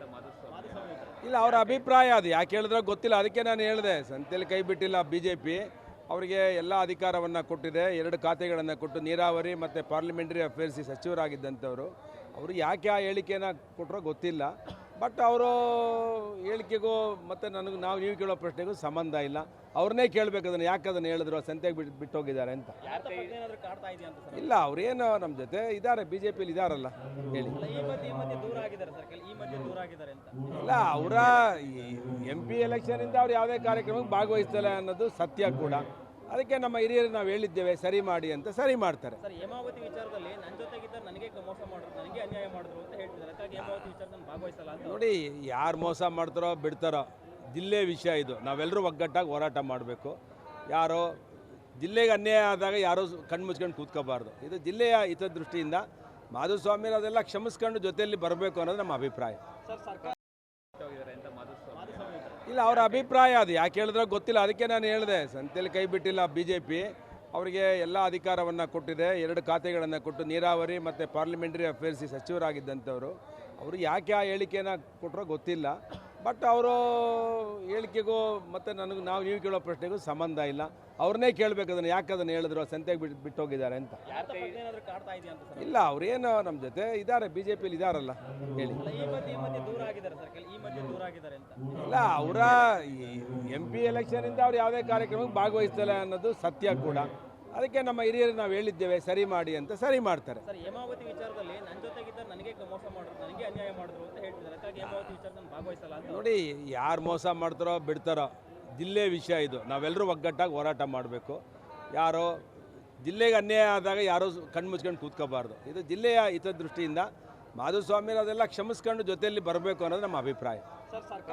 ಅಂತ ಮಾಧುಸ್ವಾಮಿ ಇಲ್ಲ, ಅವರ ಅಭಿಪ್ರಾಯ ಅದು ಯಾಕೆ ಹೇಳಿದ್ರೆ ಗೊತ್ತಿಲ್ಲ. ಅದಕ್ಕೆ ನಾನು ಹೇಳಿದೆ, ಸಂತೆಯಲ್ಲಿ ಕೈ ಬಿಟ್ಟಿಲ್ಲ BJP. ಅವರಿಗೆ ಎಲ್ಲ ಅಧಿಕಾರವನ್ನು ಕೊಟ್ಟಿದೆ, 2 ಖಾತೆಗಳನ್ನು ಕೊಟ್ಟು ನೀರಾವರಿ ಮತ್ತು ಪಾರ್ಲಿಮೆಂಟರಿ ಅಫೇರ್ಸ್ ಸಚಿವರಾಗಿದ್ದಂಥವರು. ಅವರು ಯಾಕೆ ಆ ಹೇಳಿಕೆಯನ್ನು ಕೊಟ್ಟರೋ ಗೊತ್ತಿಲ್ಲ. ಬಟ್ ಅವರು ಹೇಳಿಕೆಗೂ ಮತ್ತು ನೀವು ಕೇಳೋ ಪ್ರಶ್ನೆಗೂ ಸಂಬಂಧ ಇಲ್ಲ. ಅವ್ರನ್ನೇ ಕೇಳಬೇಕು ಅದನ್ನು, ಯಾಕೆ ಅದನ್ನು ಹೇಳಿದ್ರು, ಸಂತೆಗೆ ಬಿಟ್ಟೋಗಿದ್ದಾರೆ ಅಂತ. ಇಲ್ಲ, ಅವರೇನು ನಮ್ಮ ಜೊತೆ ಇದ್ದಾರೆ, BJPಯಲ್ಲಿ ಇದ್ದಾರಲ್ಲ ಹೇಳಿ. ಇಲ್ಲ, ಅವರ MP ಎಲೆಕ್ಷನಿಂದ ಅವ್ರು ಯಾವುದೇ ಕಾರ್ಯಕ್ರಮಕ್ಕೆ ಭಾಗವಹಿಸ್ತಿಲ್ಲ ಅನ್ನೋದು ಸತ್ಯ ಕೂಡ. ಅದಕ್ಕೆ ನಮ್ಮ ಹಿರಿಯರು ನಾವು ಹೇಳಿದ್ದೇವೆ ಸರಿ ಮಾಡಿ ಅಂತ, ಸರಿ ಮಾಡ್ತಾರೆ. ಸರ್, ಹೇಮಾವತಿ ವಿಚಾರದಲ್ಲಿ ನನ್ನ ಜೊತೆಗಿದ್ದ ನನಗೆ ಮೋಸ ಮಾಡಿದ್ರು, ನನಗೆ ಅನ್ಯಾಯ ಮಾಡಿದ್ರು ಅಂತ ಹೇಳ್ತಿದ್ದಾರೆ. ಅದಕ್ಕಾಗಿ ಹೇಮಾವತಿ ವಿಚಾರದಲ್ಲಿ ಭಾಗವಹಿಸಲ್ಲ ಅಂತ. ನೋಡಿ, ಯಾರು ಮೋಸ ಮಾಡ್ತಾರೋ ಬಿಡ್ತಾರೋ, ಜಿಲ್ಲೆ ವಿಷಯ ಇದು. ನಾವೆಲ್ಲರೂ ಒಗ್ಗಟ್ಟಾಗಿ ಹೋರಾಟ ಮಾಡಬೇಕು. ಯಾರೋ ಜಿಲ್ಲೆಗೆ ಅನ್ಯಾಯ ಆದಾಗ ಯಾರೋ ಕಣ್ಣು ಮುಚ್ಕೊಂಡು ಕೂತ್ಕೋಬಾರ್ದು. ಇದು ಜಿಲ್ಲೆಯ ಹಿತದೃಷ್ಟಿಯಿಂದ ಮಾಧುಸ್ವಾಮಿ ಅದೆಲ್ಲ ಕ್ಷಮಿಸ್ಕೊಂಡು ಜೊತೆಯಲ್ಲಿ ಬರಬೇಕು ಅನ್ನೋದು ನಮ್ಮ ಅಭಿಪ್ರಾಯ. ಸರ್, ಸರ್ಕಾರ ಅಂತ ಮಾಧುಸ್ವಾಮಿ ಇಲ್ಲ, ಅವರ ಅಭಿಪ್ರಾಯ ಅದು ಯಾಕೆ ಹೇಳಿದ್ರೆ ಗೊತ್ತಿಲ್ಲ. ಅದಕ್ಕೆ ನಾನು ಹೇಳಿದೆ, ಸಂತೆಯಲ್ಲಿ ಕೈ ಬಿಟ್ಟಿಲ್ಲ BJP. ಅವರಿಗೆ ಎಲ್ಲ ಅಧಿಕಾರವನ್ನು ಕೊಟ್ಟಿದೆ, 2 ಖಾತೆಗಳನ್ನು ಕೊಟ್ಟು ನೀರಾವರಿ ಮತ್ತು ಪಾರ್ಲಿಮೆಂಟರಿ ಅಫೇರ್ಸ್ ಸಚಿವರಾಗಿದ್ದಂಥವರು. ಅವರು ಯಾಕೆ ಆ ಹೇಳಿಕೆಯನ್ನು ಕೊಟ್ಟರೋ ಗೊತ್ತಿಲ್ಲ. ಬಟ್ ಅವರು ಹೇಳಿಕೆಗೂ ಮತ್ತು ನೀವು ಕೇಳೋ ಪ್ರಶ್ನೆಗೂ ಸಂಬಂಧ ಇಲ್ಲ. ಅವ್ರನ್ನೇ ಕೇಳಬೇಕು ಅದನ್ನು, ಯಾಕೆ ಅದನ್ನು ಹೇಳಿದ್ರು, ಸಂತೆಗೆ ಬಿಟ್ಟೋಗಿದ್ದಾರೆ ಅಂತ. ಇಲ್ಲ, ಅವರೇನು ನಮ್ಮ ಜೊತೆ ಇದ್ದಾರೆ, BJPಯಲ್ಲಿ ಇದ್ದಾರಲ್ಲ ಹೇಳಿ. ಇಲ್ಲ, ಅವರ MP ಎಲೆಕ್ಷನಿಂದ ಅವ್ರು ಯಾವುದೇ ಕಾರ್ಯಕ್ರಮಕ್ಕೆ ಭಾಗವಹಿಸ್ತಿಲ್ಲ ಅನ್ನೋದು ಸತ್ಯ ಕೂಡ. ಅದಕ್ಕೆ ನಮ್ಮ ಹಿರಿಯರು ನಾವು ಹೇಳಿದ್ದೇವೆ ಸರಿ ಮಾಡಿ ಅಂತ, ಸರಿ ಮಾಡ್ತಾರೆ. ಸರ್, ಹೇಮಾವತಿ ವಿಚಾರದಲ್ಲಿ ನನ್ನ ಜೊತೆಗಿದ್ದ ನನಗೆ ಮೋಸ ಮಾಡಿದ್ರು, ನನಗೆ ಅನ್ಯಾಯ ಮಾಡಿದ್ರು ಅಂತ ಹೇಳ್ತಿದ್ದಾರೆ. ಅದಕ್ಕಾಗಿ ಹೇಮಾವತಿ ವಿಚಾರದಲ್ಲಿ ಭಾಗವಹಿಸಲ್ಲ ಅಂತ. ನೋಡಿ, ಯಾರು ಮೋಸ ಮಾಡ್ತಾರೋ ಬಿಡ್ತಾರೋ, ಜಿಲ್ಲೆ ವಿಷಯ ಇದು. ನಾವೆಲ್ಲರೂ ಒಗ್ಗಟ್ಟಾಗಿ ಹೋರಾಟ ಮಾಡಬೇಕು. ಯಾರೋ ಜಿಲ್ಲೆಗೆ ಅನ್ಯಾಯ ಆದಾಗ ಯಾರೋ ಕಣ್ಣು ಮುಚ್ಕೊಂಡು ಕೂತ್ಕೋಬಾರ್ದು. ಇದು ಜಿಲ್ಲೆಯ ಹಿತದೃಷ್ಟಿಯಿಂದ ಮಾಧುಸ್ವಾಮಿ ಅದೆಲ್ಲ ಕ್ಷಮಿಸ್ಕೊಂಡು ಜೊತೆಯಲ್ಲಿ ಬರಬೇಕು ಅನ್ನೋದು ನಮ್ಮ ಅಭಿಪ್ರಾಯ. ಸರ್, ಸರ್ಕಾರ